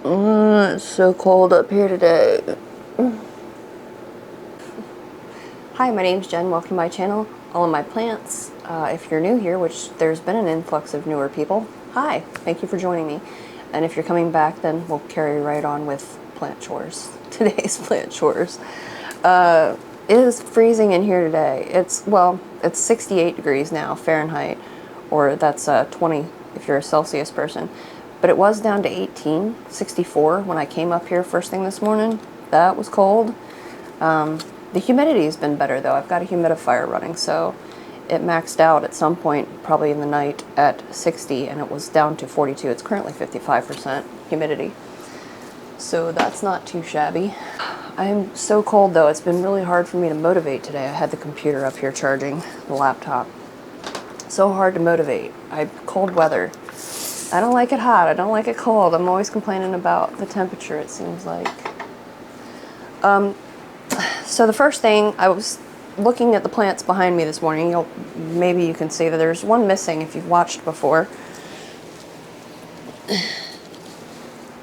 It's so cold up here today. Hi, my name's Jen. Welcome to my channel, All of My Plants. If you're new here, which there's been an influx of newer people, hi, thank you for joining me. And if you're coming back, then we'll carry right on with plant chores. Today's plant chores. It is freezing in here today. It's 68 degrees now, Fahrenheit, or that's 20 if you're a Celsius person. But it was down to 18, 64 when I came up here first thing this morning. That was cold. The humidity has been better though. I've got a humidifier running, so it maxed out at some point, probably in the night, at 60, and it was down to 42. It's currently 55% humidity. So that's not too shabby. I'm so cold though, it's been really hard for me to motivate today. I had the computer up here charging, the laptop. So hard to motivate. Cold weather. I don't like it hot, I don't like it cold. I'm always complaining about the temperature, it seems like. So the first thing, I was looking at the plants behind me this morning. Maybe you can see that there's one missing if you've watched before.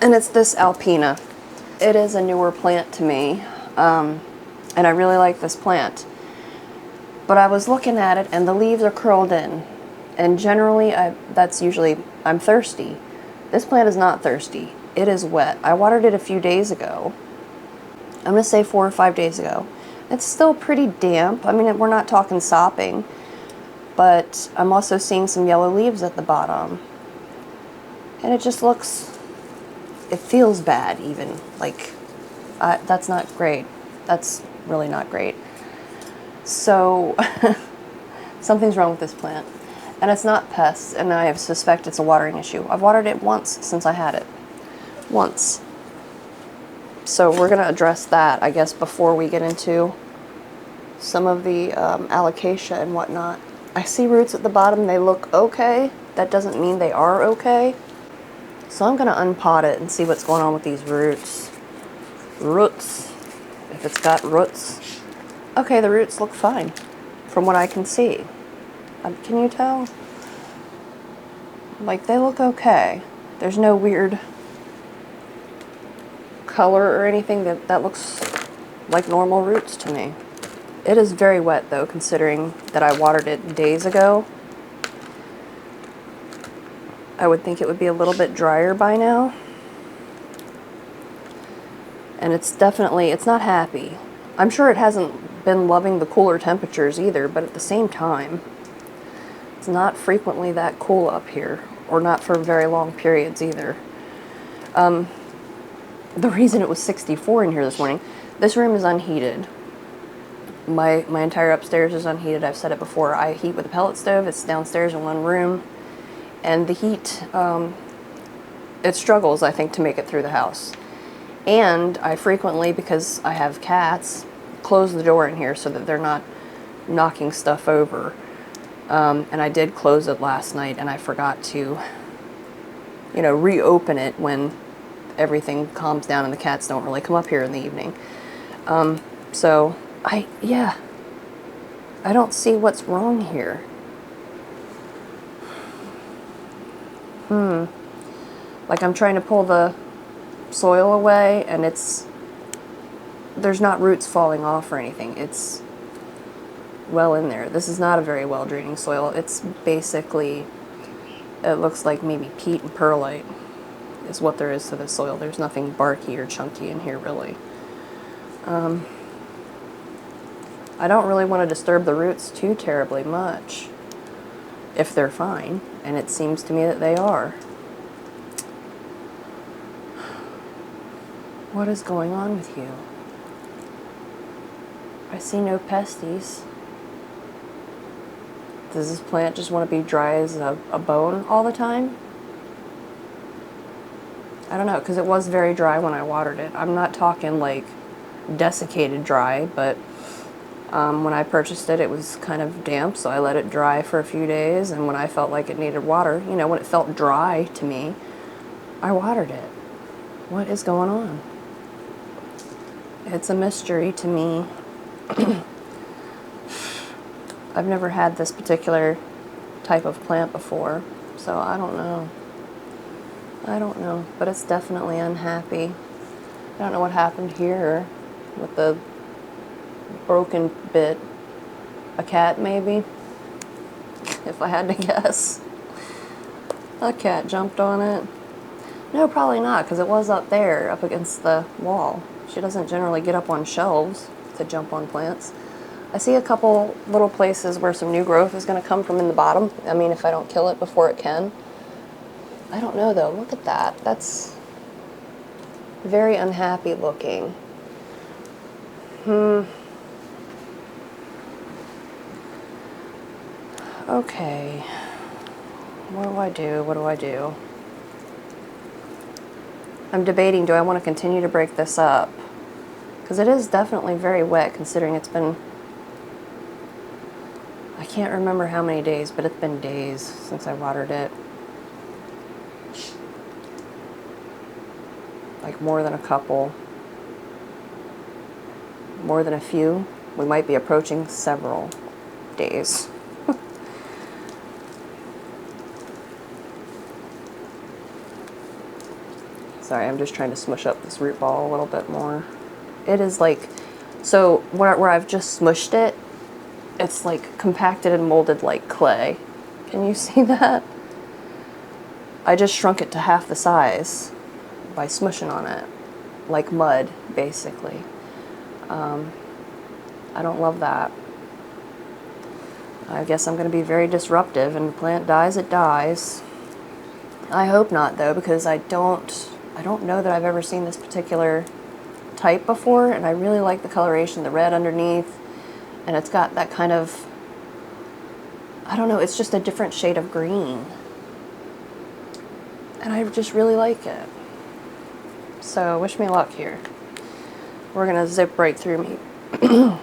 And it's this Alpina. It is a newer plant to me, and I really like this plant. But I was looking at it and the leaves are curled in. And generally, that's usually, I'm thirsty. This plant is not thirsty. It is wet. I watered it a few days ago. I'm going to say 4 or 5 days ago. It's still pretty damp. I mean, we're not talking sopping. But I'm also seeing some yellow leaves at the bottom. And it just looks, it feels bad even. Like, that's not great. That's really not great. So, something's wrong with this plant. And it's not pests, and I suspect it's a watering issue. I've watered it once since I had it. Once. So we're going to address that, I guess, before we get into some of the alocasia and whatnot. I see roots at the bottom. They look okay. That doesn't mean they are okay. So I'm going to unpot it and see what's going on with these roots. Roots. If it's got roots. Okay, the roots look fine from what I can see. Can you tell? Like, they look okay. There's no weird color or anything. That looks like normal roots to me. It is very wet though, considering that I watered it days ago. I would think it would be a little bit drier by now. And it's not happy. I'm sure it hasn't been loving the cooler temperatures either, but at the same time, it's not frequently that cool up here, or not for very long periods either. The reason it was 64 in here this morning, this room is unheated. My entire upstairs is unheated. I've said it before. I heat with a pellet stove. It's downstairs in one room. And the heat, it struggles, I think, to make it through the house. And I frequently, because I have cats, close the door in here so that they're not knocking stuff over. And I did close it last night, and I forgot to, reopen it when everything calms down and the cats don't really come up here in the evening. So, I don't see what's wrong here. Like, I'm trying to pull the soil away, and there's not roots falling off or anything. It's well in there. This is not a very well draining soil. It's basically, it looks like maybe peat and perlite is what there is to the soil. There's nothing barky or chunky in here really. I don't really want to disturb the roots too terribly much if they're fine, and it seems to me that they are. What is going on with you? I see no pesties. Does this plant just want to be dry as a bone all the time? I don't know, because it was very dry when I watered it. I'm not talking like desiccated dry, but when I purchased it, it was kind of damp, so I let it dry for a few days, and when I felt like it needed water, when it felt dry to me, I watered it. What is going on? It's a mystery to me. I've never had this particular type of plant before, so I don't know. I don't know, but it's definitely unhappy. I don't know what happened here with the broken bit. A cat, maybe? If I had to guess. A cat jumped on it. No, probably not, because it was up there, up against the wall. She doesn't generally get up on shelves to jump on plants. I see a couple little places where some new growth is going to come from in the bottom. I mean, if I don't kill it before it can. I don't know, though. Look at that. That's very unhappy looking. Okay. What do I do? What do I do? I'm debating, do I want to continue to break this up? Because it is definitely very wet, considering it's been... I can't remember how many days, but it's been days since I watered it. Like more than a couple. More than a few. We might be approaching several days. Sorry, I'm just trying to smush up this root ball a little bit more. It is like, so where I've just smushed it, it's like compacted and molded like clay. Can you see that? I just shrunk it to half the size by smushing on it, like mud, basically. I don't love that. I guess I'm going to be very disruptive, and the plant dies, it dies. I hope not, though, because I don't know that I've ever seen this particular type before, and I really like the coloration, the red underneath, and it's got that kind of, I don't know, it's just a different shade of green. And I just really like it. So, wish me luck here. We're going to zip right through me.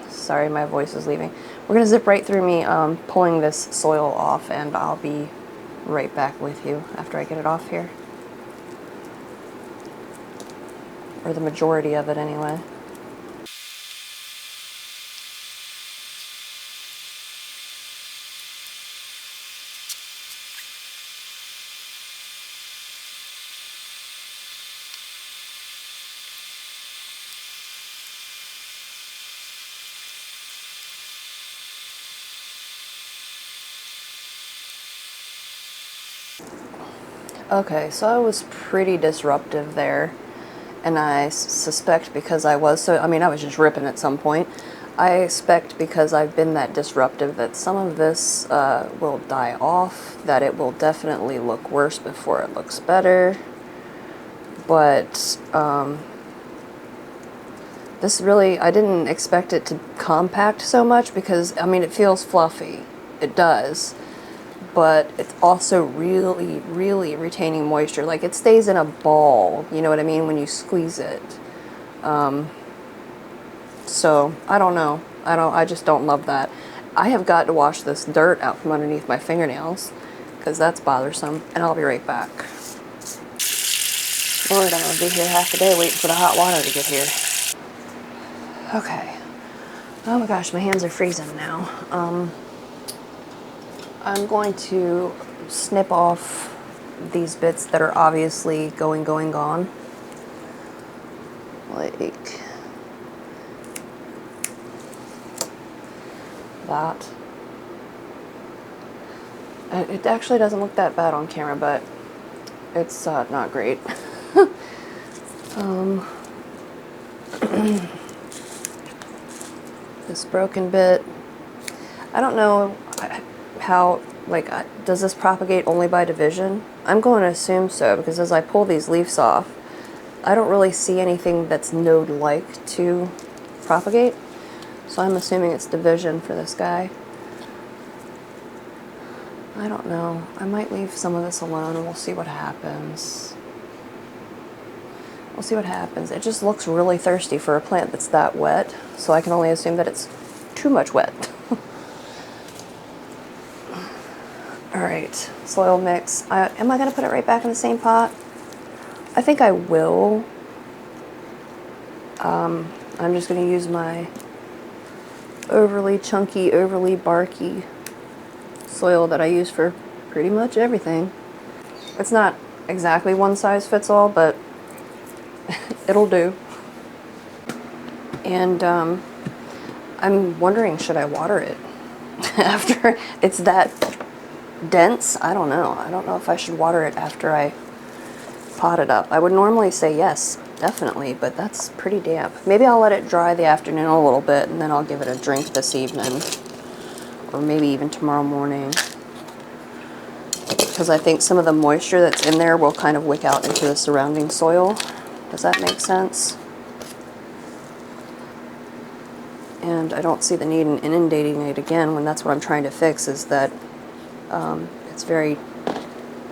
Sorry, my voice is leaving. We're going to zip right through me pulling this soil off, and I'll be right back with you after I get it off here. Or the majority of it, anyway. Okay, so I was pretty disruptive there, and I suspect because I was so, I mean, I was just ripping at some point. I expect because I've been that disruptive that some of this will die off, that it will definitely look worse before it looks better. But this really, I didn't expect it to compact so much because, I mean, it feels fluffy. It does. But it's also really, really retaining moisture. Like, it stays in a ball, you know what I mean, when you squeeze it. So, I don't know. I just don't love that. I have got to wash this dirt out from underneath my fingernails, because that's bothersome, and I'll be right back. Lord, I'm going to be here half the day waiting for the hot water to get here. Okay. Oh my gosh, my hands are freezing now. I'm going to snip off these bits that are obviously going, gone. Like that. It actually doesn't look that bad on camera, but it's not great. This broken bit. I don't know how, like, does this propagate only by division? I'm going to assume so, because as I pull these leaves off, I don't really see anything that's node-like to propagate. So I'm assuming it's division for this guy. I don't know. I might leave some of this alone and we'll see what happens. We'll see what happens. It just looks really thirsty for a plant that's that wet, so I can only assume that it's too much wet. Alright, soil mix. Am I going to put it right back in the same pot? I think I will. I'm just going to use my overly chunky, overly barky soil that I use for pretty much everything. It's not exactly one size fits all, but it'll do. And I'm wondering, should I water it after it's that dense? I don't know. I don't know if I should water it after I pot it up. I would normally say yes, definitely, but that's pretty damp. Maybe I'll let it dry the afternoon a little bit, and then I'll give it a drink this evening, or maybe even tomorrow morning, because I think some of the moisture that's in there will kind of wick out into the surrounding soil. Does that make sense? And I don't see the need in inundating it again when that's what I'm trying to fix, is that it's very,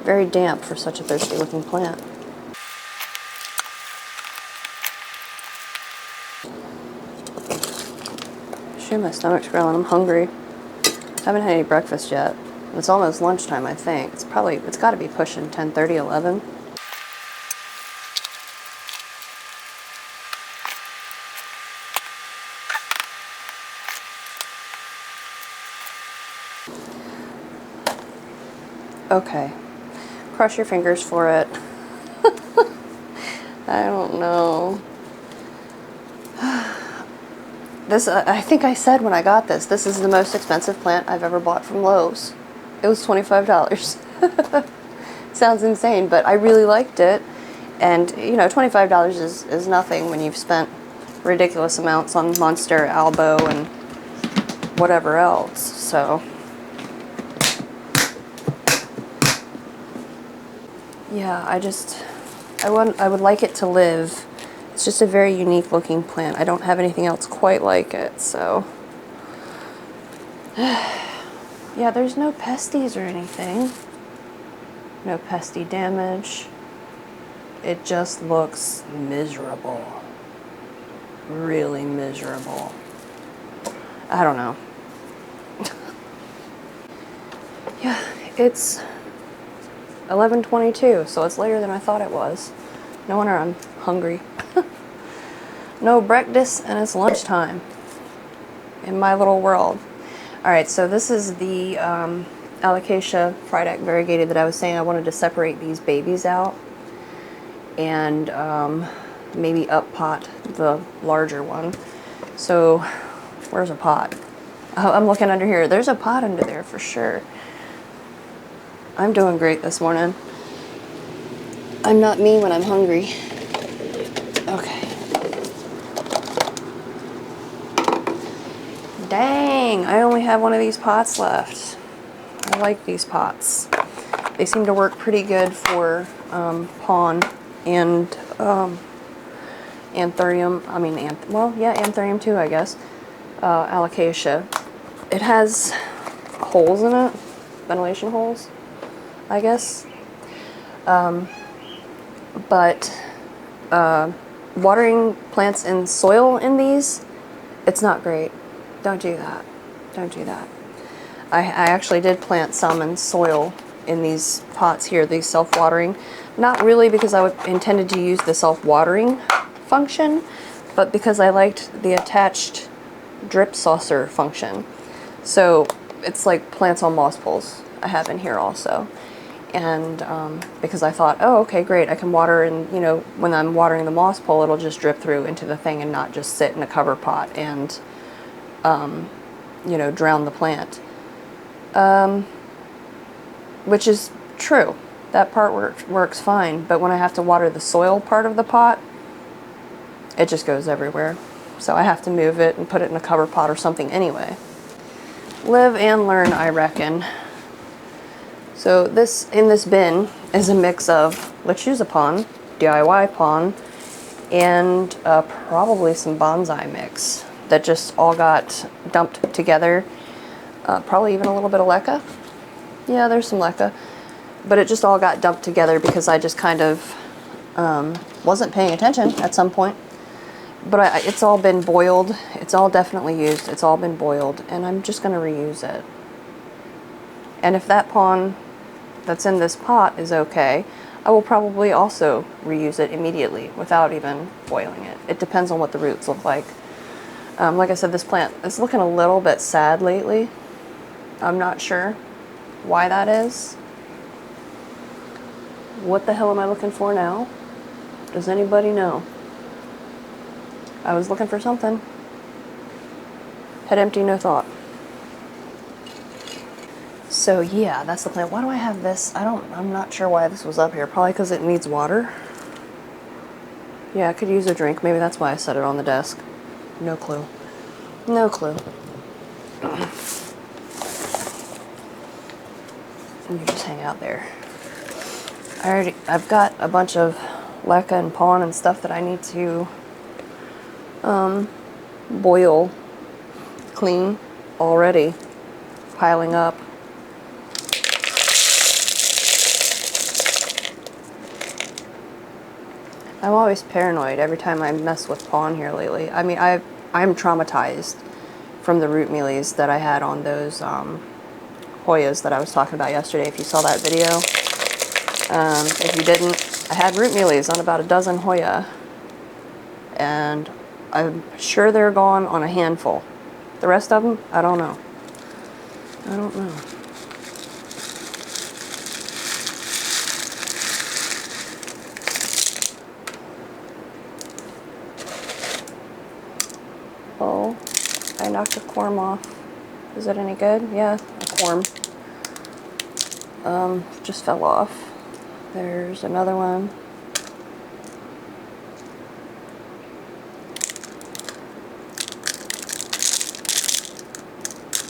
very damp for such a thirsty looking plant. Shit, my stomach's growling. I'm hungry. Haven't had any breakfast yet. It's almost lunchtime, I think. It's got to be pushing 10:30, 11. Okay. Cross your fingers for it. I don't know. This, I think I said when I got this, this is the most expensive plant I've ever bought from Lowe's. It was $25. Sounds insane, but I really liked it. And, you know, $25 is nothing when you've spent ridiculous amounts on Monstera Aurea and whatever else, so. Yeah, I would like it to live. It's just a very unique looking plant. I don't have anything else quite like it, so. Yeah, there's no pesties or anything. No pesty damage. It just looks miserable. Really miserable. I don't know. Yeah, it's 11:22, so it's later than I thought it was. No wonder I'm hungry. No breakfast, and it's lunchtime in my little world. Alright, so this is the Alocasia Frydek variegated that I was saying I wanted to separate these babies out and maybe up pot the larger one. So, where's a pot? Oh, I'm looking under here. There's a pot under there for sure. I'm doing great this morning. I'm not me when I'm hungry. Okay. Dang, I only have one of these pots left. I like these pots. They seem to work pretty good for pawn and anthurium. I mean, anthurium too, I guess. Alocasia. It has holes in it, ventilation holes, I guess. But watering plants in soil in these, it's not great. Don't do that. Don't do that. I actually did plant some in soil in these pots here, these self-watering. Not really because I intended to use the self-watering function, but because I liked the attached drip saucer function. So it's like plants on moss poles I have in here also. And because I thought, oh, okay, great, I can water, and you know, when I'm watering the moss pole, it'll just drip through into the thing and not just sit in a cover pot and you know, drown the plant. Which is true. That part works fine, but when I have to water the soil part of the pot, it just goes everywhere. So I have to move it and put it in a cover pot or something anyway. Live and learn, I reckon. So this, in this bin, is a mix of, let's use a pon, DIY pon, and probably some bonsai mix that just all got dumped together. Probably even a little bit of leca. Yeah, there's some leca. But it just all got dumped together because I just kind of wasn't paying attention at some point. But it's all been boiled. It's all definitely used. It's all been boiled. And I'm just going to reuse it. And if that pon that's in this pot is okay, I will probably also reuse it immediately without even boiling it. It depends on what the roots look like. Like I said, this plant is looking a little bit sad lately. I'm not sure why that is. What the hell am I looking for now? Does anybody know? I was looking for something. Head empty, no thought. So yeah, that's the plant. Why do I have this? I'm not sure why this was up here. Probably because it needs water. Yeah, I could use a drink. Maybe that's why I set it on the desk. No clue. No clue. And you just hang out there. I've got a bunch of leca and pon and stuff that I need to boil, clean already, piling up. I'm always paranoid every time I mess with pon here lately. I mean, I'm traumatized from the root mealies that I had on those Hoyas that I was talking about yesterday. If you saw that video, if you didn't, I had root mealies on about a dozen Hoya, and I'm sure they're gone on a handful. The rest of them, I don't know. I don't know. Oh, I knocked a corm off. Is it any good? Yeah, a corm. Just fell off. There's another one.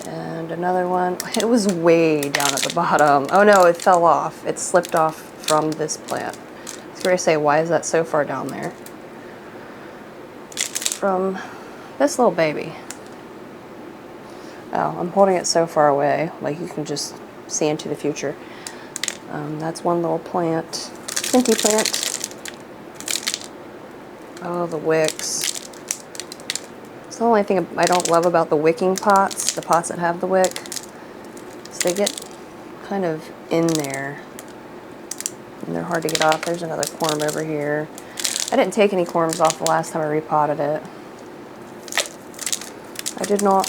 And another one. It was way down at the bottom. Oh no, it fell off. It slipped off from this plant. I was going to say, why is that so far down there? From this little baby. Oh, I'm holding it so far away, like you can just see into the future. That's one little plant. Pinty plant. Oh, the wicks. It's the only thing I don't love about the wicking pots, the pots that have the wick, is they get kind of in there. And they're hard to get off. There's another corm over here. I didn't take any corms off the last time I repotted it. I did not.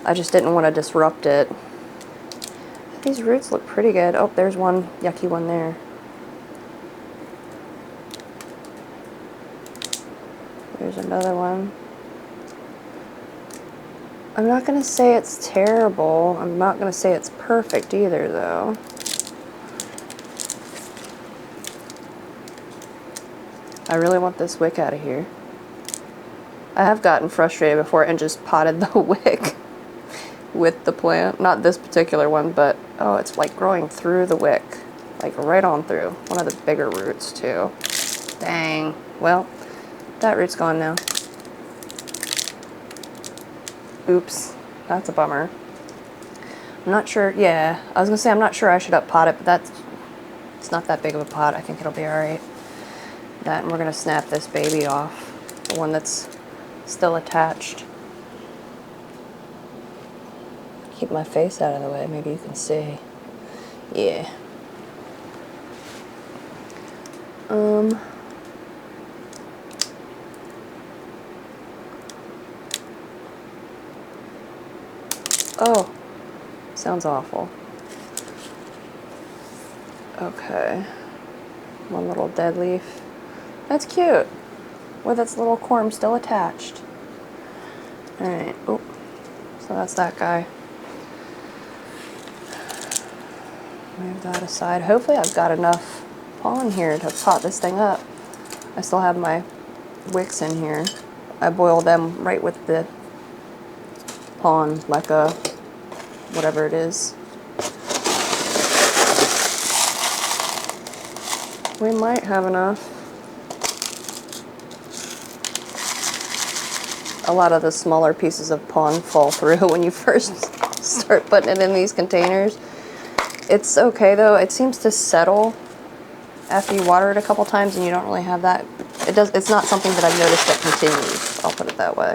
I just didn't want to disrupt it. These roots look pretty good. Oh, there's one yucky one there. There's another one. I'm not going to say it's terrible. I'm not going to say it's perfect either, though. I really want this wick out of here. I have gotten frustrated before and just potted the wick with the plant. Not this particular one, but oh, it's like growing through the wick. Like right on through. One of the bigger roots, too. Dang. Well, that root's gone now. Oops. That's a bummer. I'm not sure. Yeah, I was going to say I'm not sure I should up-pot it, but it's not that big of a pot. I think it'll be alright. That, and we're going to snap this baby off. The one that's still attached. Keep my face out of the way, maybe you can see. Yeah. Oh, sounds awful. Okay. One little dead leaf. That's cute. With its little corm still attached. Alright. Oh, so that's that guy. Move that aside. Hopefully I've got enough pollen here to pot this thing up. I still have my wicks in here. I boil them right with the pon, leca, whatever it is. We might have enough. A lot of the smaller pieces of pon fall through when you first start putting it in these containers. It's okay though. It seems to settle after you water it a couple times, and you don't really have that. It's not something that I've noticed that continues. I'll put it that way.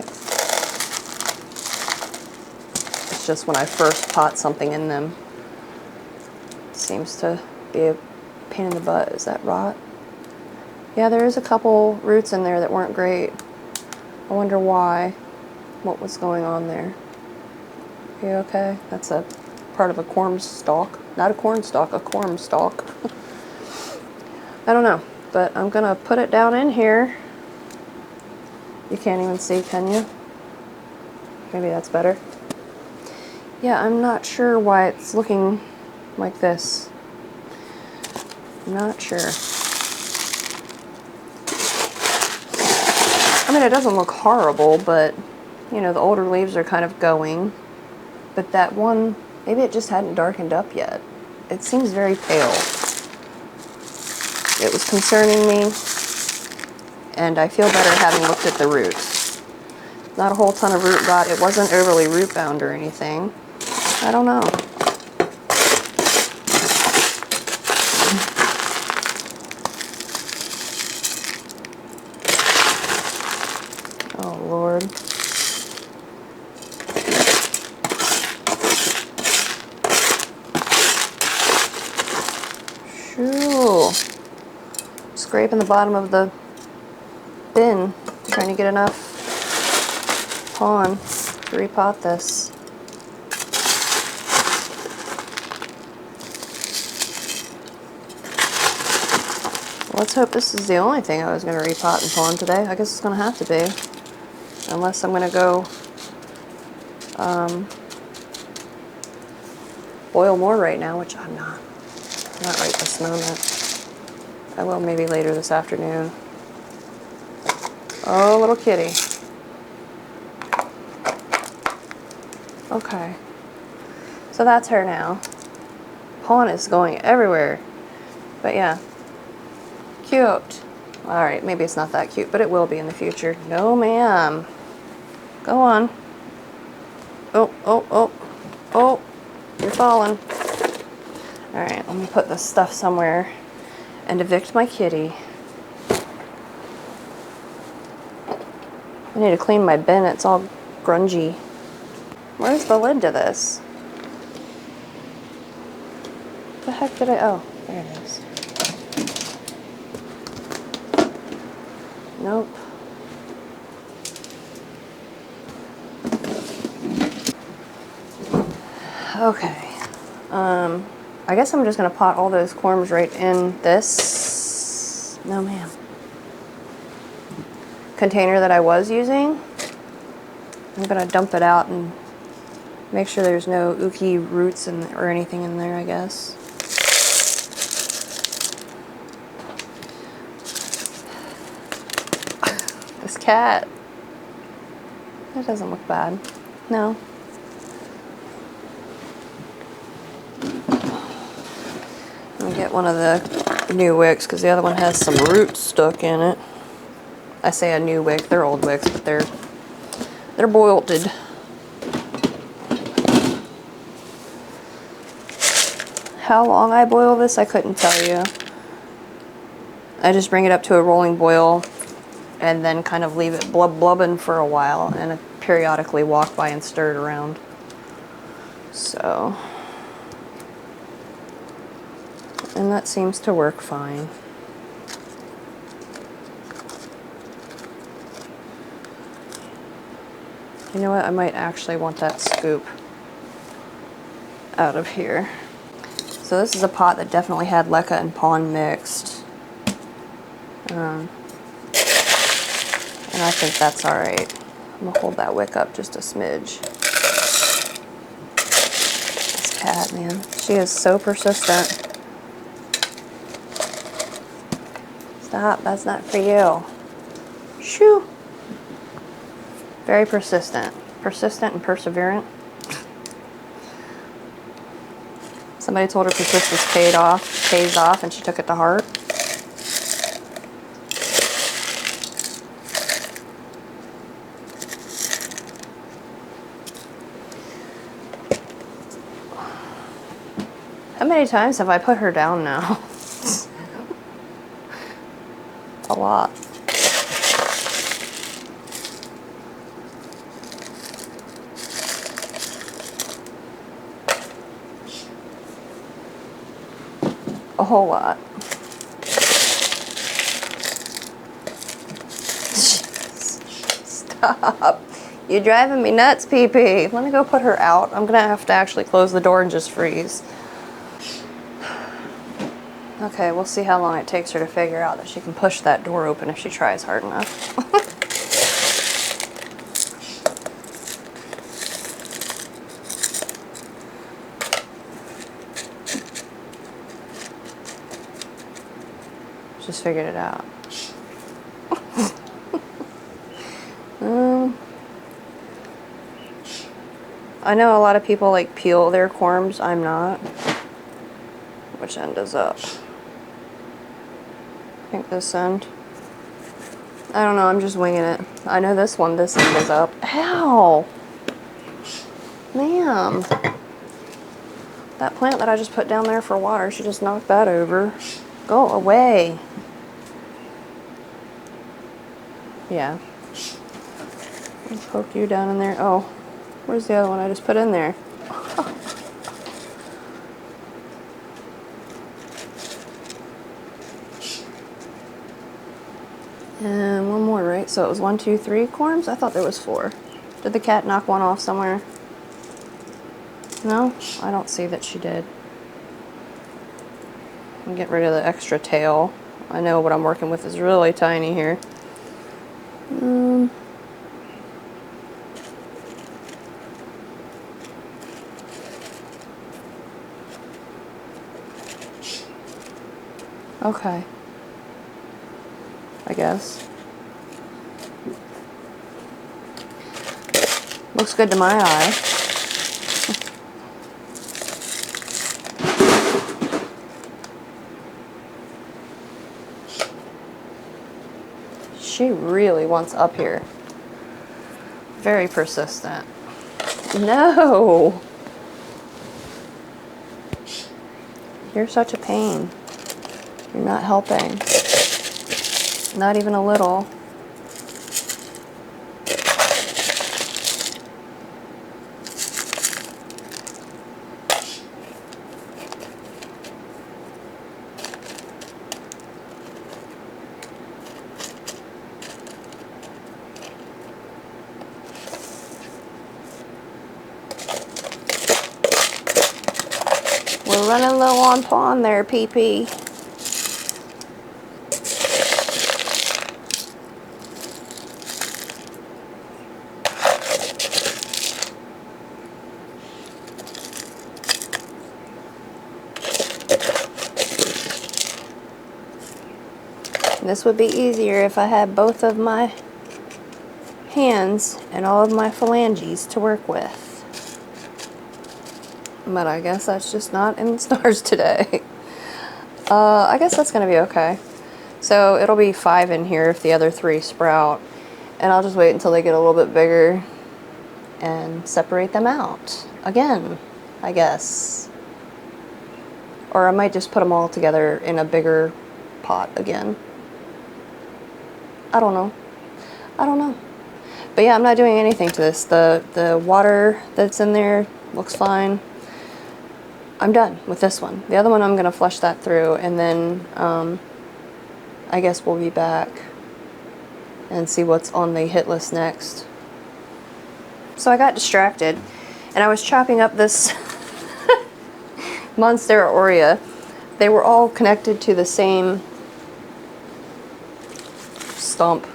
It's just when I first pot something in them, it seems to be a pain in the butt. Is that rot? Yeah, there is a couple roots in there that weren't great. I wonder why. What was going on there? Are you okay? That's part of a corm stalk. Not a corn stalk, a corm stalk. I don't know, but I'm gonna put it down in here. You can't even see, can you? Maybe that's better. Yeah, I'm not sure why it's looking like this. I'm not sure. I mean, it doesn't look horrible, but, you know, the older leaves are kind of going. But that one, maybe it just hadn't darkened up yet. It seems very pale. It was concerning me, and I feel better having looked at the roots. Not a whole ton of root rot. It wasn't overly root bound or anything. I don't know. Oh, Lord. Shoo. Scraping the bottom of the bin, trying to get enough pond to repot this. Let's hope this is the only thing I was going to repot and pond today. I guess it's going to have to be. Unless I'm going to go boil more right now, which I'm not. Not right this moment. I will maybe later this afternoon. Oh, little kitty. Okay. So that's her now. Pawn is going everywhere. But yeah. Cute. Alright, maybe it's not that cute, but it will be in the future. No, ma'am. Go on. Oh, oh, oh. Oh, you're falling. Alright, let me put this stuff somewhere and evict my kitty. I need to clean my bin. It's all grungy. Where's the lid to this? What the heck did I... Oh, there it is. Nope. Okay. I guess I'm just gonna pot all those corms right in this. No, ma'am. Container that I was using. I'm gonna dump it out and make sure there's no ooky roots or anything in there, I guess. This cat. That doesn't look bad. No. Let me get one of the new wicks because the other one has some roots stuck in it. I say a new wick, they're old wicks, but they're bolted. How long I boil this, I couldn't tell you. I just bring it up to a rolling boil and then kind of leave it blubbing for a while and periodically walk by and stir it around. So, and that seems to work fine. You know what, I might actually want that scoop out of here. So this is a pot that definitely had leca and pond mixed. And I think that's alright. I'm gonna hold that wick up just a smidge. This cat, man, she is so persistent. Stop, that's not for you. Shoo! Very persistent. Persistent and perseverant. Somebody told her persistence pays off, and she took it to heart. How many times have I put her down now? A lot. A whole lot. Stop. You're driving me nuts, Pee-Pee. Let me go put her out. I'm gonna have to actually close the door and just freeze. Okay, we'll see how long it takes her to figure out that she can push that door open if she tries hard enough. Just figured it out. I know a lot of people like peel their corms. I'm not. Which end is up? I think this end. I don't know, I'm just winging it. I know this end is up. Ow! Ma'am. That plant that I just put down there for water, she just knocked that over. Go away. Yeah. I'll poke you down in there. Oh, where's the other one I just put in there? And one more, right? So it was 1, 2, 3 corms? I thought there was 4. Did the cat knock one off somewhere? No? I don't see that she did. I'll get rid of the extra tail. I know what I'm working with is really tiny here. Okay. I guess. Looks good to my eye. She really wants up here. Very persistent. No! You're such a pain. You're not helping. Not even a little. We're running low on pond there, Pee-Pee. This would be easier if I had both of my hands and all of my phalanges to work with. But I guess that's just not in the stars today. I guess that's going to be okay. So it'll be 5 in here if the other 3 sprout. And I'll just wait until they get a little bit bigger and separate them out again, I guess. Or I might just put them all together in a bigger pot again. I don't know. I don't know. But yeah, I'm not doing anything to this. The water that's in there looks fine. I'm done with this one. The other one I'm going to flush that through, and then I guess we'll be back and see what's on the hit list next. So I got distracted, and I was chopping up this Monstera Aurea. They were all connected to the same stump.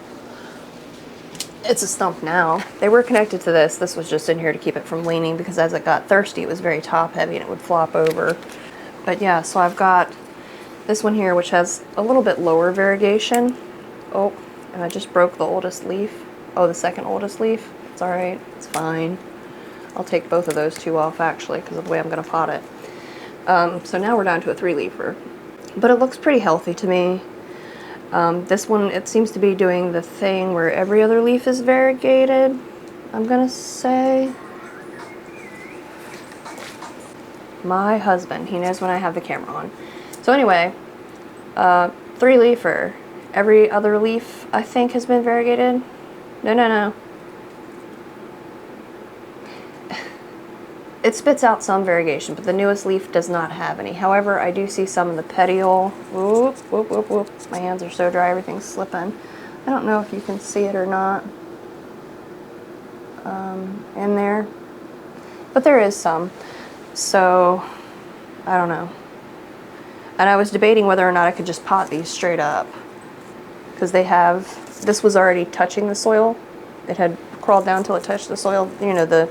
It's a stump now. They were connected to this. This was just in here to keep it from leaning because as it got thirsty, it was very top heavy and it would flop over. But yeah, so I've got this one here, which has a little bit lower variegation. Oh, and I just broke the oldest leaf. Oh, the second oldest leaf. It's all right. It's fine. I'll take both of those 2 off actually because of the way I'm going to pot it. So now we're down to a 3-leafer. But it looks pretty healthy to me. This one, it seems to be doing the thing where every other leaf is variegated, I'm gonna say. My husband, he knows when I have the camera on. So anyway, 3-leafer. Every other leaf, I think, has been variegated. No. It spits out some variegation, but the newest leaf does not have any. However, I do see some in the petiole. Whoop, whoop, whoop, whoop. My hands are so dry, everything's slipping. I don't know if you can see it or not. in there, but there is some. So I don't know. And I was debating whether or not I could just pot these straight up, because this was already touching the soil. It had crawled down till it touched the soil, you know, the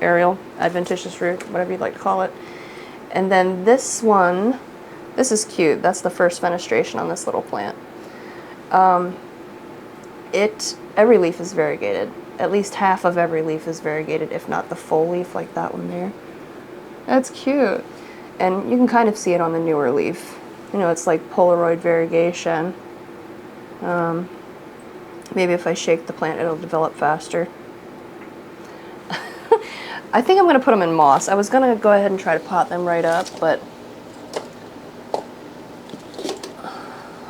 aerial adventitious root, whatever you'd like to call it. And then this one, this is cute. That's the first fenestration on this little plant. Every leaf is variegated. At least half of every leaf is variegated, if not the full leaf, like that one there. That's cute. And you can kind of see it on the newer leaf. You know, it's like Polaroid variegation. Maybe if I shake the plant, it'll develop faster. I think I'm going to put them in moss. I was going to go ahead and try to pot them right up, but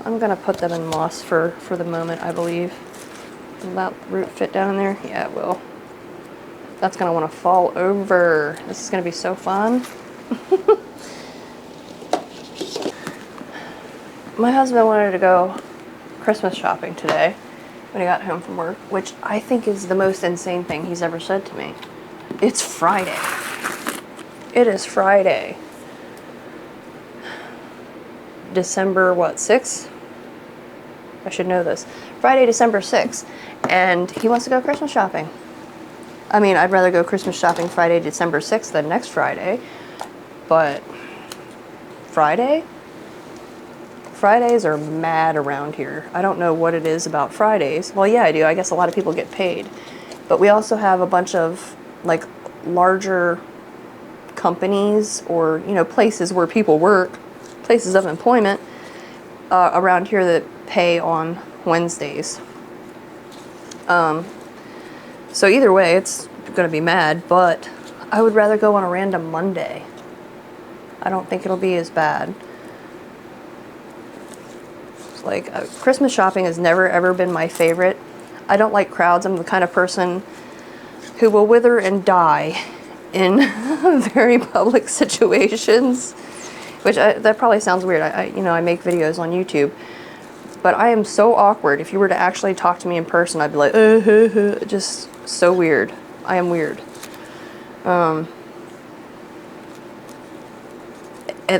I'm going to put them in moss for the moment, I believe. Will that root fit down in there? Yeah, it will. That's going to want to fall over. This is going to be so fun. My husband wanted to go Christmas shopping today when he got home from work, which I think is the most insane thing he's ever said to me. It's Friday. It is Friday. December, what, 6th? I should know this. Friday, December 6th. And he wants to go Christmas shopping. I mean, I'd rather go Christmas shopping Friday, December 6th than next Friday. But Friday? Fridays are mad around here. I don't know what it is about Fridays. Well, yeah, I do. I guess a lot of people get paid. But we also have a bunch of, like, larger companies or, you know, places where people work, places of employment around here that pay on Wednesdays. So either way, it's going to be mad, but I would rather go on a random Monday. I don't think it'll be as bad. Like, Christmas shopping has never ever been my favorite. I don't like crowds. I'm the kind of person who will wither and die in very public situations, which that probably sounds weird. I make videos on YouTube, but I am so awkward. If you were to actually talk to me in person, I'd be like, just so weird. I am weird.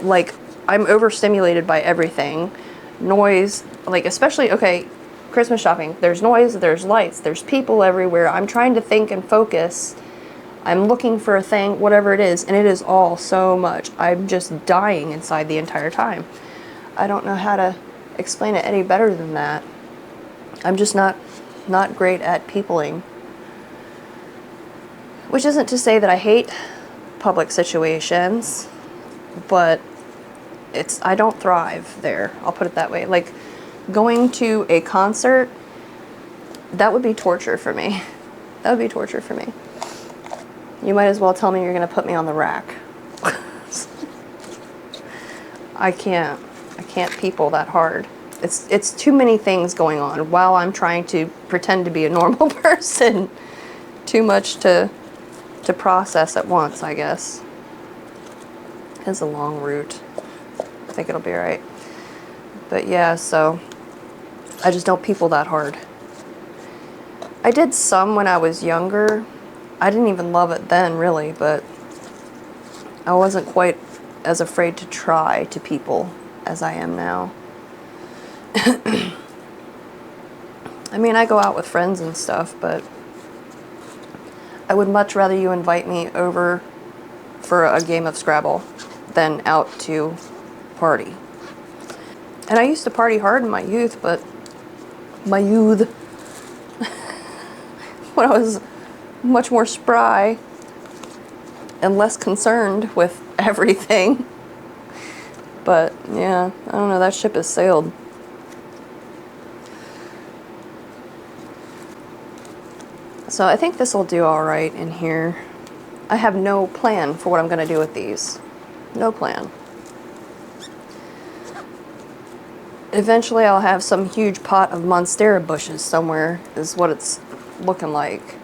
Like, I'm overstimulated by everything. Noise, like, especially, okay, Christmas shopping, there's noise, there's lights, there's people everywhere. I'm trying to think and focus. I'm looking for a thing, whatever it is, and it is all so much. I'm just dying inside the entire time. I don't know how to explain it any better than that. I'm just not great at peopling. Which isn't to say that I hate public situations, but I don't thrive there. I'll put it that way. Like, going to a concert, that would be torture for me. That would be torture for me. You might as well tell me you're going to put me on the rack. I can't people that hard. It's too many things going on while I'm trying to pretend to be a normal person. Too much to process at once, I guess. It's a long route. I think it'll be alright. But yeah, so I just don't people that hard. I did some when I was younger. I didn't even love it then, really, but I wasn't quite as afraid to try to people as I am now. I mean, I go out with friends and stuff, but I would much rather you invite me over for a game of Scrabble than out to party. And I used to party hard in my youth, but when I was much more spry and less concerned with everything. But yeah, I don't know, that ship has sailed. So I think this will do all right in here. I have no plan for what I'm going to do with these. No plan. Eventually I'll have some huge pot of Monstera bushes somewhere, is what it's looking like.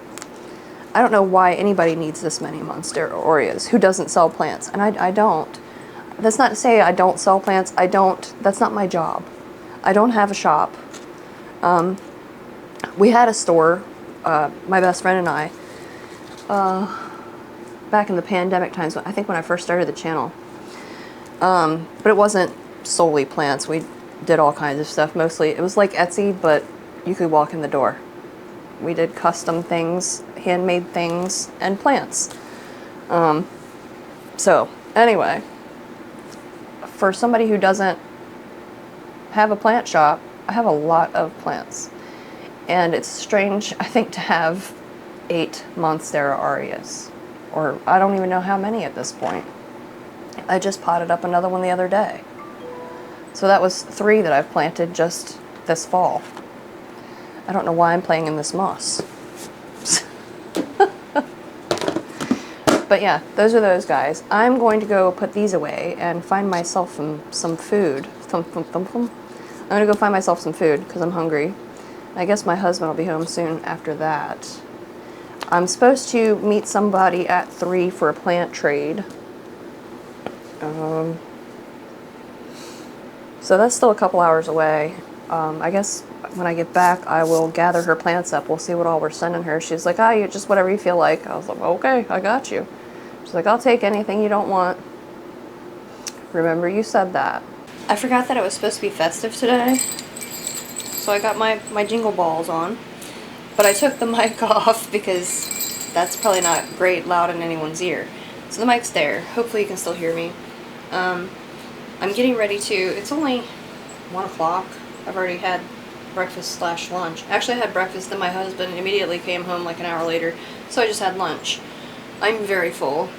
I don't know why anybody needs this many Monstera Aureas. Who doesn't sell plants? And I don't. That's not to say I don't sell plants. That's not my job. I don't have a shop. We had a store, my best friend and I, back in the pandemic times, I think when I first started the channel. But it wasn't solely plants. We did all kinds of stuff. Mostly, it was like Etsy, but you could walk in the door. We did custom things, handmade things, and plants. So, anyway, for somebody who doesn't have a plant shop, I have a lot of plants. And it's strange, I think, to have 8 Monstera Aureas. Or I don't even know how many at this point. I just potted up another one the other day. So that was 3 that I've planted just this fall. I don't know why I'm playing in this moss. But yeah, those are those guys. I'm going to go put these away and find myself some food. I'm going to go find myself some food because I'm hungry. I guess my husband will be home soon after that. I'm supposed to meet somebody at 3 for a plant trade. So that's still a couple hours away. I guess when I get back, I will gather her plants up. We'll see what all we're sending her. She's like, you just whatever you feel like. I was like, okay, I got you. She's like, I'll take anything you don't want. Remember you said that. I forgot that it was supposed to be festive today. So I got my jingle balls on. But I took the mic off because that's probably not great loud in anyone's ear. So the mic's there. Hopefully you can still hear me. I'm getting ready to, it's only 1 o'clock. I've already had breakfast / lunch. Actually I had breakfast, then my husband immediately came home like an hour later. So I just had lunch. I'm very full.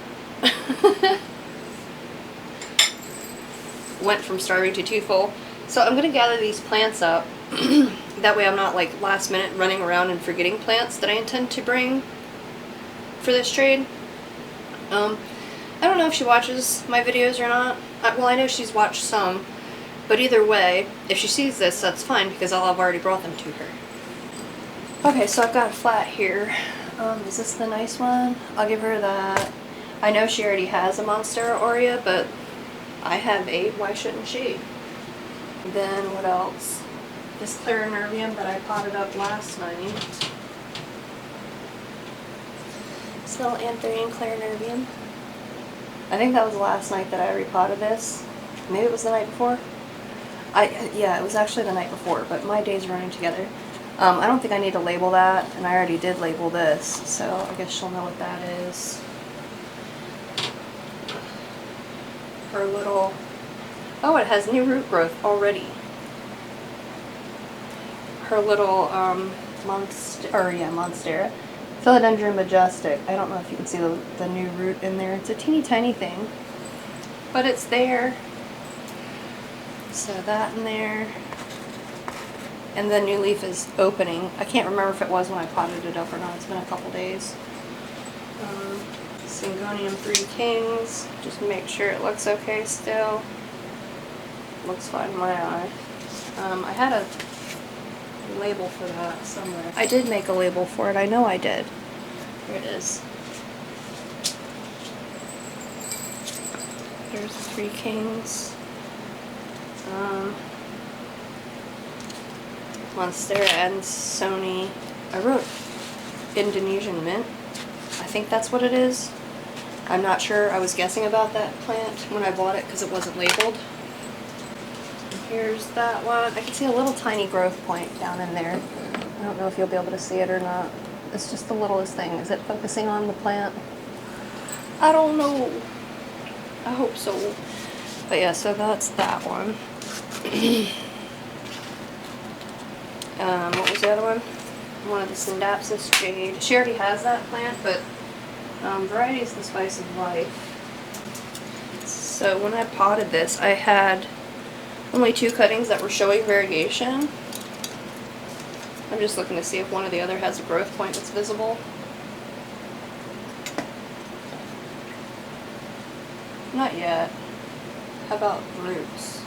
Went from starving to too full. So I'm going to gather these plants up. That way I'm not like last minute running around and forgetting plants that I intend to bring for this trade. I don't know if she watches my videos or not. Well, I know she's watched some, but either way, if she sees this, that's fine because I'll have already brought them to her. Okay, so I've got a flat here. Is this the nice one? I'll give her that. I know she already has a Monstera Aurea, but I have 8. Why shouldn't she? Then what else? This Clarinervium that I potted up last night. This little Anthurian Clarinervium. I think that was the last night that I repotted this. Maybe it was the night before. Yeah, it was actually the night before, but my days are running together. I don't think I need to label that, and I already did label this, so I guess she'll know what that is. Her little... Oh, it has new root growth already. Her little Monstera. Philodendron majestic. I don't know if you can see the new root in there. It's a teeny tiny thing, but it's there. So that in there. And the new leaf is opening. I can't remember if it was when I potted it up or not. It's been a couple days. Syngonium 3 Kings. Just make sure it looks okay still. Looks fine in my eye. I had a label for that somewhere. I did make a label for it. I know I did. Here it is. Here's 3 Kings. Monstera and Sony. I wrote Indonesian mint. I think that's what it is. I'm not sure. I was guessing about that plant when I bought it because it wasn't labeled. And here's that one. I can see a little tiny growth point down in there. I don't know if you'll be able to see it or not. It's just the littlest thing. Is it focusing on the plant? I don't know. I hope so. But yeah, so that's that one. What was the other one? One of the Syndapsis Jade. She already has that plant, but variety is the spice of life. So when I potted this, I had only 2 cuttings that were showing variegation. I'm just looking to see if one or the other has a growth point that's visible. Not yet. How about roots?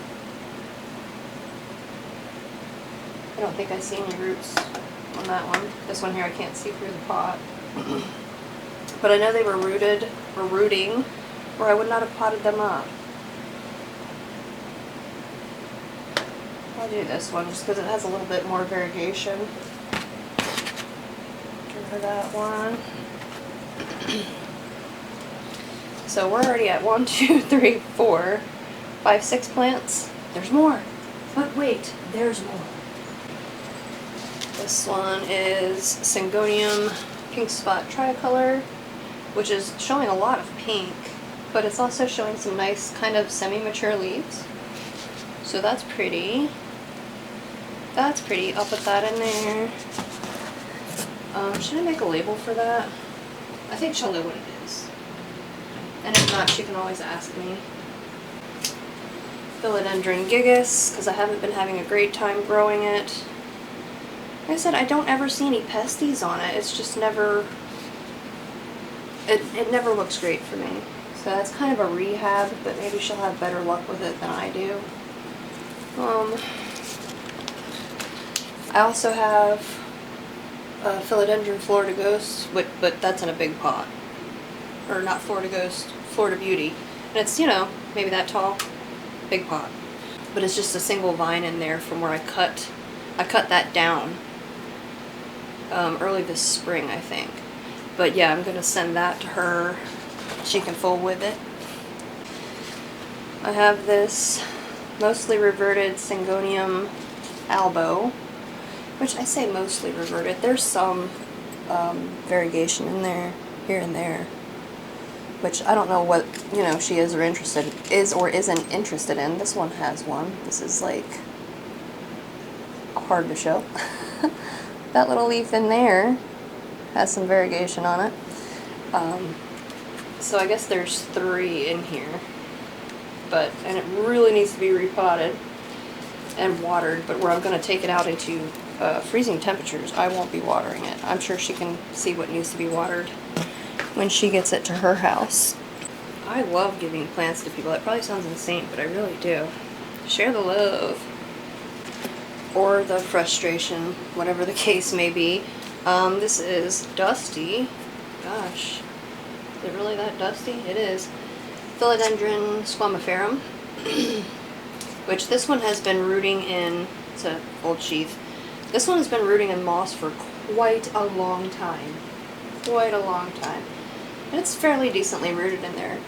I don't think I see any roots on that one. This one here I can't see through the pot. But I know they were rooted, or rooting, or I would not have potted them up. I'll do this one just because it has a little bit more variegation. Give her that one. So we're already at 1, 2, 3, 4, 5, 6 plants. There's more. But wait, there's more. This one is Syngonium Pink Spot Tricolor, which is showing a lot of pink, but it's also showing some nice kind of semi-mature leaves. So that's pretty. That's pretty. I'll put that in there. Should I make a label for that? I think she'll know what it is. And if not, she can always ask me. Philodendron gigas, because I haven't been having a great time growing it. Like I said, I don't ever see any pesties on it. It's just never... It never looks great for me. So that's kind of a rehab, but maybe she'll have better luck with it than I do. I also have Philodendron Florida Ghost, but that's in a big pot. Or not Florida Ghost, Florida Beauty. And it's, you know, maybe that tall. Big pot. But it's just a single vine in there from where I cut that down early this spring, I think. But yeah, I'm going to send that to her. She can fold with it. I have this mostly reverted Syngonium albo, which I say mostly reverted. There's some variegation in there, here and there, which I don't know what, you know, she is or isn't interested in. This one has one. This is like hard to show. That little leaf in there has some variegation on it. So I guess there's 3 in here, and it really needs to be repotted and watered, but where I'm going to take it out into freezing temperatures, I won't be watering it. I'm sure she can see what needs to be watered when she gets it to her house. I love giving plants to people. That probably sounds insane, but I really do. Share the love. Or the frustration, whatever the case may be. This is dusty. Gosh, is it really that dusty? It is. Philodendron squamiferum, which this one has been rooting in, it's an old sheath. This one has been rooting in moss for quite a long time. Quite a long time. And it's fairly decently rooted in there.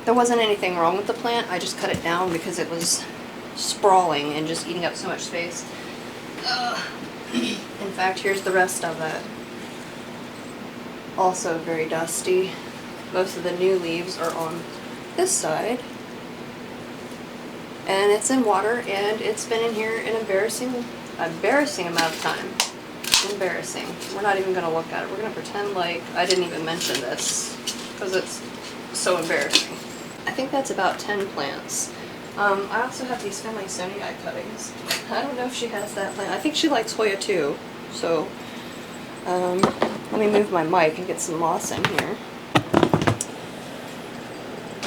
There wasn't anything wrong with the plant. I just cut it down because it was sprawling and just eating up so much space. In fact, here's the rest of it. Also very dusty. Most of the new leaves are on this side. And it's in water, and it's been in here an embarrassing amount of time. Embarrassing. We're not even going to look at it. We're going to pretend like I didn't even mention this, because it's so embarrassing. I think that's about 10 plants. I also have these Finlaysonii cuttings. I don't know if she has that plant. I think she likes Hoya too. So, let me move my mic and get some moss in here.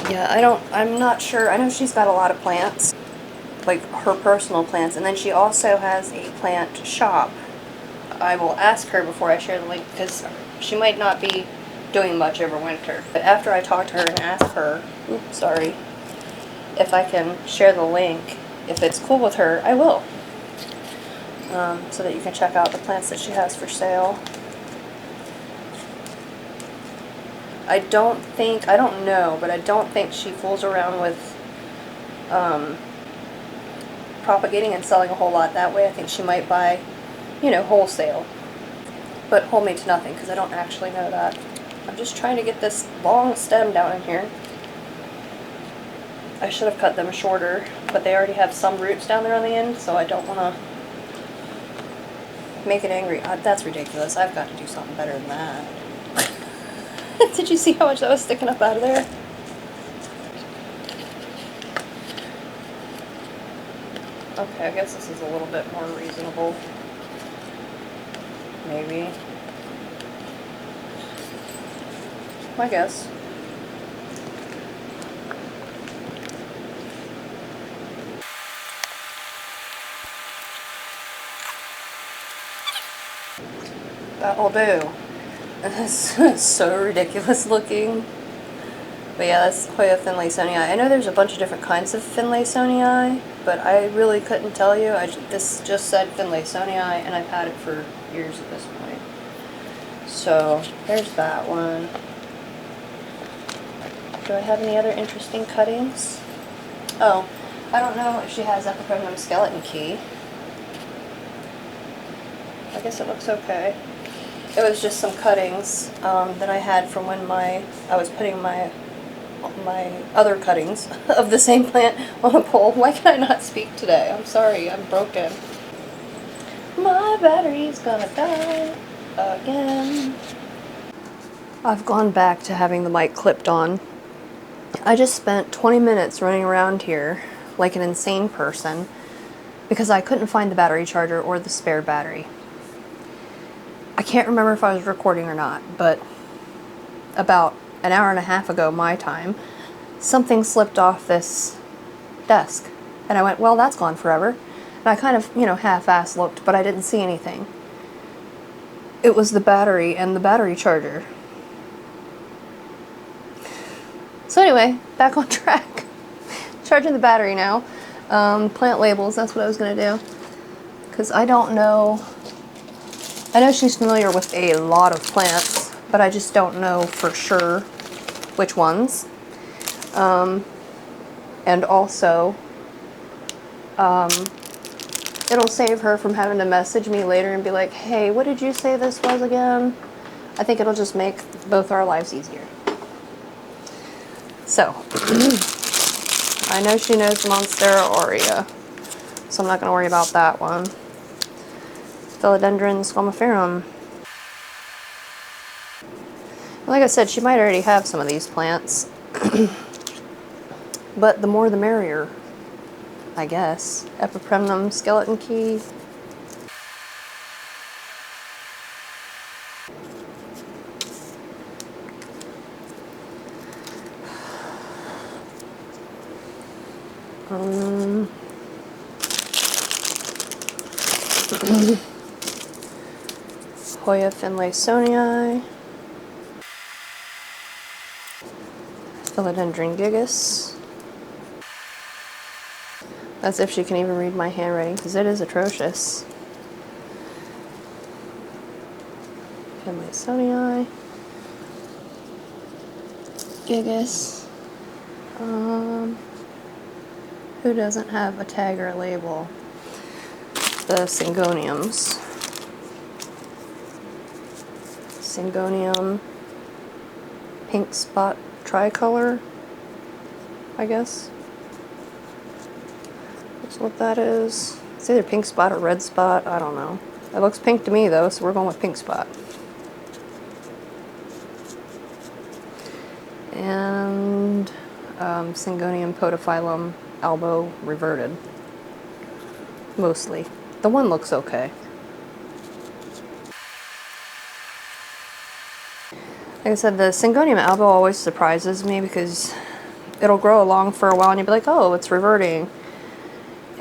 Yeah, I'm not sure. I know she's got a lot of plants, like her personal plants, and then she also has a plant shop. I will ask her before I share the link, because she might not be doing much over winter. But after I talk to her and ask her, if I can share the link, if it's cool with her, I will. So that you can check out the plants that she has for sale. I don't know, but I don't think she fools around with propagating and selling a whole lot that way. I think she might buy, you know, wholesale. But hold me to nothing, because I don't actually know that. I'm just trying to get this long stem down in here. I should have cut them shorter, but they already have some roots down there on the end, so I don't want to make it angry. That's ridiculous. I've got to do something better than that. Did you see how much that was sticking up out of there? Okay, I guess this is a little bit more reasonable. Maybe. I guess. That'll do. This is so ridiculous looking. But yeah, that's Hoya Finlaysonii. I know there's a bunch of different kinds of Finlaysonii, but I really couldn't tell you. This just said Finlaysonii, and I've had it for years at this point. So there's that one. Do I have any other interesting cuttings? Oh, I don't know if she has Repotting skeleton key. I guess it looks okay. It was just some cuttings that I had from when I was putting my other cuttings of the same plant on a pole. Why can I not speak today? I'm sorry, I'm broken. My battery's gonna die again. I've gone back to having the mic clipped on. I just spent 20 minutes running around here like an insane person because I couldn't find the battery charger or the spare battery. I can't remember if I was recording or not, but about an hour and a half ago my time, something slipped off this desk. And I went, well, that's gone forever. And I kind of, half-assed looked, but I didn't see anything. It was the battery and the battery charger. So anyway, back on track. Charging the battery now. Plant labels, that's what I was going to do. Because I don't know. I know she's familiar with a lot of plants, but I just don't know for sure which ones. And also, it'll save her from having to message me later and be like, hey, what did you say this was again? I think it'll just make both our lives easier. So, I know she knows Monstera Aurea, so I'm not going to worry about that one. Philodendron scomiferum. Like I said, she might already have some of these plants, but the more the merrier, I guess. Repotting skeleton key. Hoya finlaysonii, Philodendron gigas. That's if she can even read my handwriting, because it is atrocious. Finlaysonii, gigas. Who doesn't have a tag or a label? The syngoniums. Syngonium, pink spot tricolor, I guess. That's what that is. It's either pink spot or red spot, I don't know. It looks pink to me though, so we're going with pink spot. And Syngonium podophyllum albo reverted. Mostly. The one looks okay. Like I said, the Syngonium albo always surprises me because it'll grow along for a while and you'll be like, oh, it's reverting.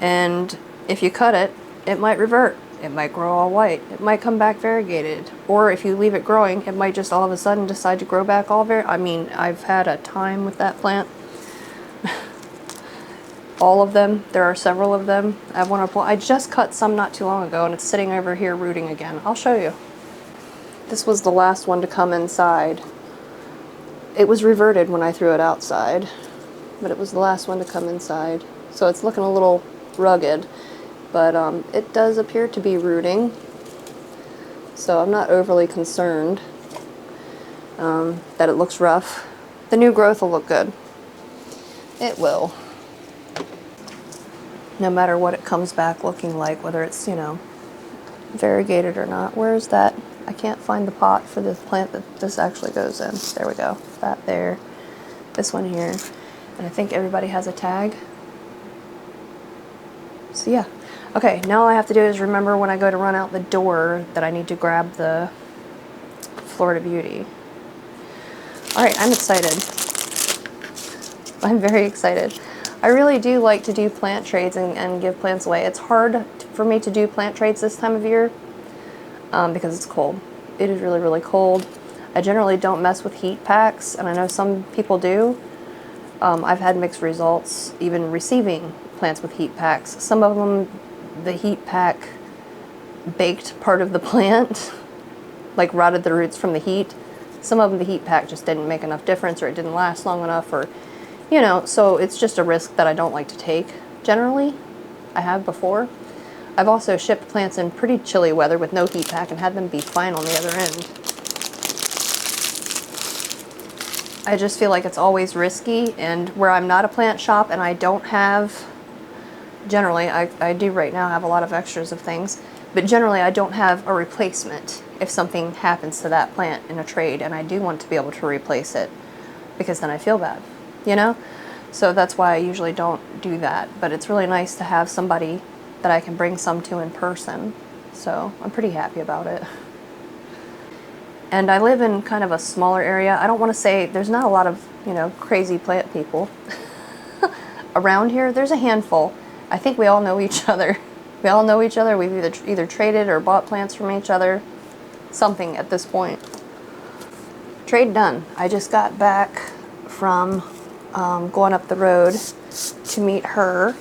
And if you cut it, it might revert. It might grow all white. It might come back variegated. Or if you leave it growing, it might just all of a sudden decide to grow back all I mean, I've had a time with that plant. All of them. There are several of them. I have one up. I just cut some not too long ago and it's sitting over here rooting again. I'll show you. This was the last one to come inside. It was reverted when I threw it outside, but it was the last one to come inside. So it's looking a little rugged, but it does appear to be rooting. So I'm not overly concerned that it looks rough. The new growth will look good. It will. No matter what it comes back looking like, whether it's, variegated or not. Where's that? I can't find the pot for the plant that this actually goes in. There we go. That there. This one here. And I think everybody has a tag. So yeah. Okay, now all I have to do is remember when I go to run out the door that I need to grab the Florida Beauty. Alright, I'm excited. I'm very excited. I really do like to do plant trades and give plants away. It's hard for me to do plant trades this time of year because it's cold. It is really, really cold. I generally don't mess with heat packs, and I know some people do. I've had mixed results even receiving plants with heat packs. Some of them, the heat pack baked part of the plant like rotted the roots from the heat. Some of them, the heat pack just didn't make enough difference, or it didn't last long enough, or, you know, so it's just a risk that I don't like to take, generally. I have before. I've also shipped plants in pretty chilly weather with no heat pack and had them be fine on the other end. I just feel like it's always risky, and where I'm not a plant shop and I don't have, generally, I do right now have a lot of extras of things, but generally I don't have a replacement if something happens to that plant in a trade, and I do want to be able to replace it, because then I feel bad, you know? So that's why I usually don't do that, but it's really nice to have somebody that I can bring some to in person, so I'm pretty happy about it. And I live in kind of a smaller area. I don't want to say there's not a lot of, you know, crazy plant people around here. There's a handful. I think we all know each other. We all know each other. We've either traded or bought plants from each other. Something at this point. Trade done. I just got back from going up the road to meet her,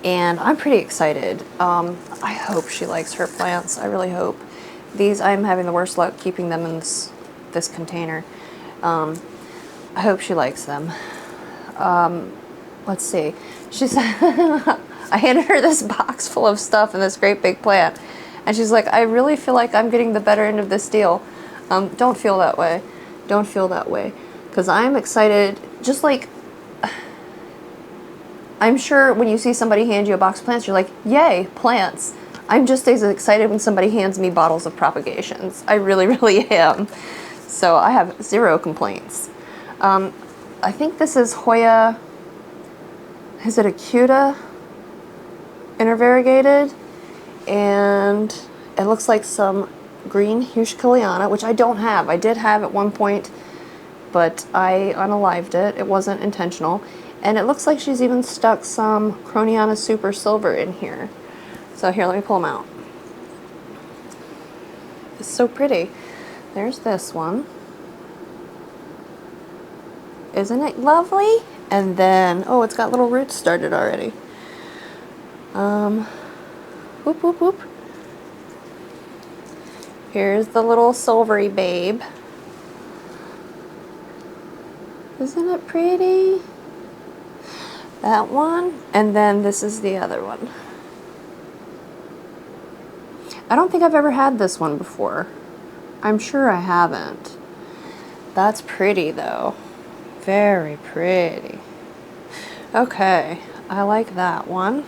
and I'm pretty excited. I hope she likes her plants. I really hope. These, I'm having the worst luck keeping them in this container. I hope she likes them. Let's see. She said, I handed her this box full of stuff and this great big plant. And she's like, I really feel like I'm getting the better end of this deal. Don't feel that way. Don't feel that way. Because I'm excited, just like, I'm sure when you see somebody hand you a box of plants, you're like, yay, plants. I'm just as excited when somebody hands me bottles of propagations. I really, really am. So I have zero complaints. I think this is Hoya, is it Acuta intervariegated? And it looks like some green Huschkiliana, which I don't have. I did have at one point, but I unalived it. It wasn't intentional. And it looks like she's even stuck some Croniana Super Silver in here. So here, let me pull them out. It's so pretty. There's this one. Isn't it lovely? And then, oh, it's got little roots started already. Whoop, whoop, whoop. Here's the little silvery babe. Isn't it pretty? That one. And then this is the other one. I don't think I've ever had this one before. I'm sure I haven't. That's pretty though. Very pretty. Okay, I like that one.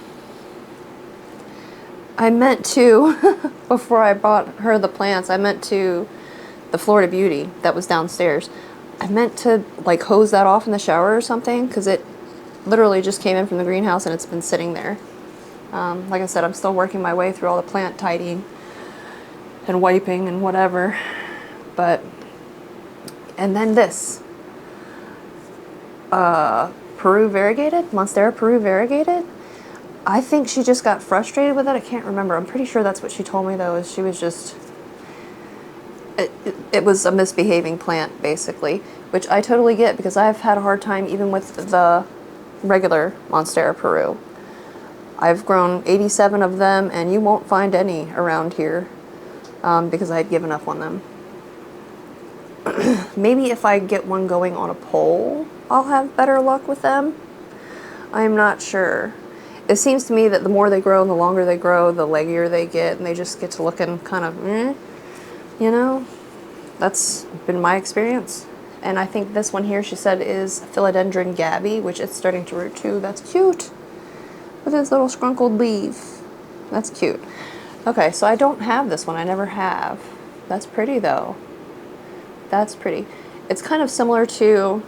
I meant to, before I bought her the plants, I meant to, the Florida Beauty that was downstairs, I meant to like hose that off in the shower or something, because it literally just came in from the greenhouse and it's been sitting there. Like I said, I'm still working my way through all the plant tidying and wiping and whatever. But, and then this. Peru variegated? Monstera Peru variegated? I think she just got frustrated with it. I can't remember. I'm pretty sure that's what she told me though, is she was just, it was a misbehaving plant basically, which I totally get because I've had a hard time even with the regular Monstera Peru. I've grown 87 of them and you won't find any around here because I had given up on them. Maybe if I get one going on a pole, I'll have better luck with them. I'm not sure. It seems to me that the more they grow and the longer they grow, the leggier they get, and they just get to looking kind of, you know? That's been my experience. And I think this one here, she said, is Philodendron Gabby, which it's starting to root too. That's cute. With his little scrunkled leaf. That's cute. Okay, so I don't have this one. I never have. That's pretty though. That's pretty. It's kind of similar to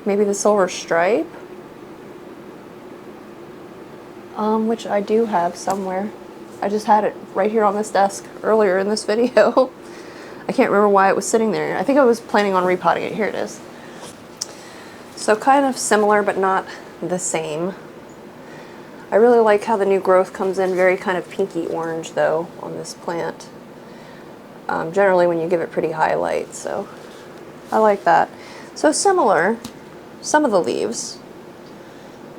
maybe the Silver Stripe, which I do have somewhere. I just had it right here on this desk earlier in this video. I can't remember why it was sitting there. I think I was planning on repotting it. Here it is. So kind of similar, but not the same. I really like how the new growth comes in very kind of pinky orange though on this plant. Generally when you give it pretty high light, so I like that. So similar, some of the leaves.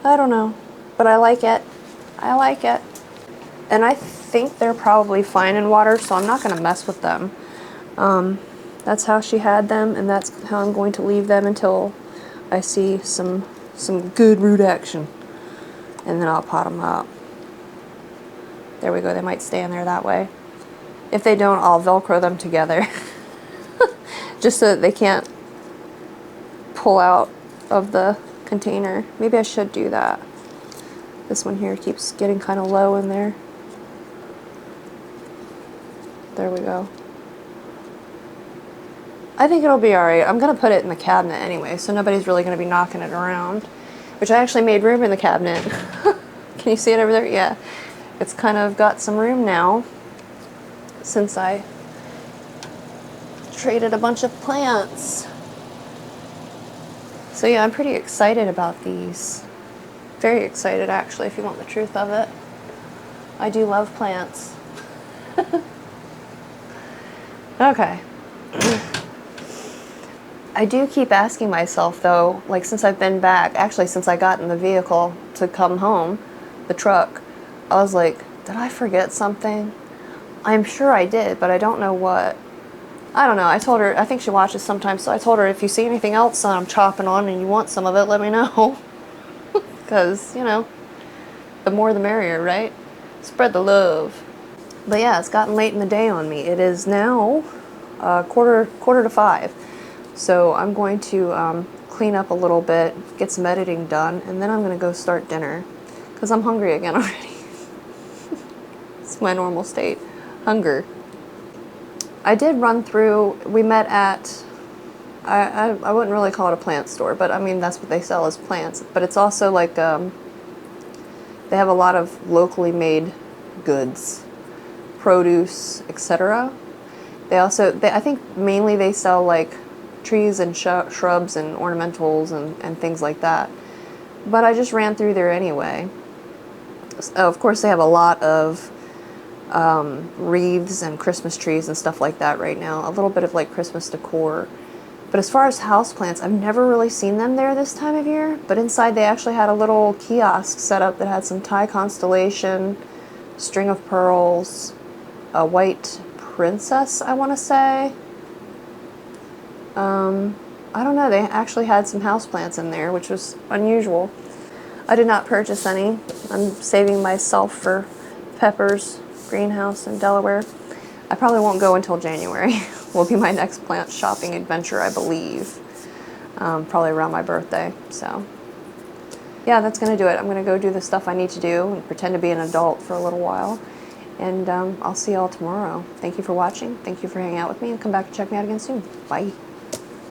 I don't know, but I like it. I like it. And I think they're probably fine in water, so I'm not going to mess with them. That's how she had them, and that's how I'm going to leave them until I see some good root action. And then I'll pot them up. There we go, they might stay in there that way. If they don't, I'll Velcro them together. Just so that they can't pull out of the container. Maybe I should do that. This one here keeps getting kind of low in there. There we go. I think it'll be alright. I'm going to put it in the cabinet anyway, so nobody's really going to be knocking it around. Which I actually made room in the cabinet. Can you see it over there? Yeah. It's kind of got some room now, since I traded a bunch of plants. So yeah, I'm pretty excited about these. Very excited, actually, if you want the truth of it. I do love plants. Okay. I do keep asking myself, though, like since I've been back, actually since I got in the vehicle to come home, the truck, I was like, did I forget something? I'm sure I did, but I don't know what. I don't know. I told her, I think she watches sometimes, so I told her, if you see anything else that I'm chopping on and you want some of it, let me know. Because, you know, the more the merrier, right? Spread the love. But yeah, it's gotten late in the day on me. It is now quarter to 5. So I'm going to clean up a little bit, get some editing done, and then I'm going to go start dinner. Because I'm hungry again already. It's my normal state. Hunger. I did run through, we met at, I wouldn't really call it a plant store, but I mean that's what they sell is plants. But it's also like, they have a lot of locally made goods, produce, etc. They also, I think mainly they sell like trees and shrubs and ornamentals and things like that. But I just ran through there anyway. Of course they have a lot of wreaths and Christmas trees and stuff like that right now. A little bit of like Christmas decor. But as far as houseplants, I've never really seen them there this time of year. But inside they actually had a little kiosk set up that had some Thai constellation, string of pearls, a white princess, I want to say. I don't know, they actually had some houseplants in there, which was unusual. I did not purchase any. I'm saving myself for Pepper's greenhouse in Delaware. I probably won't go until January. Will be my next plant shopping adventure, I believe. Probably around my birthday, so. Yeah, that's gonna do it. I'm gonna go do the stuff I need to do and pretend to be an adult for a little while. And I'll see y'all tomorrow. Thank you for watching. Thank you for hanging out with me, and come back and check me out again soon. Bye.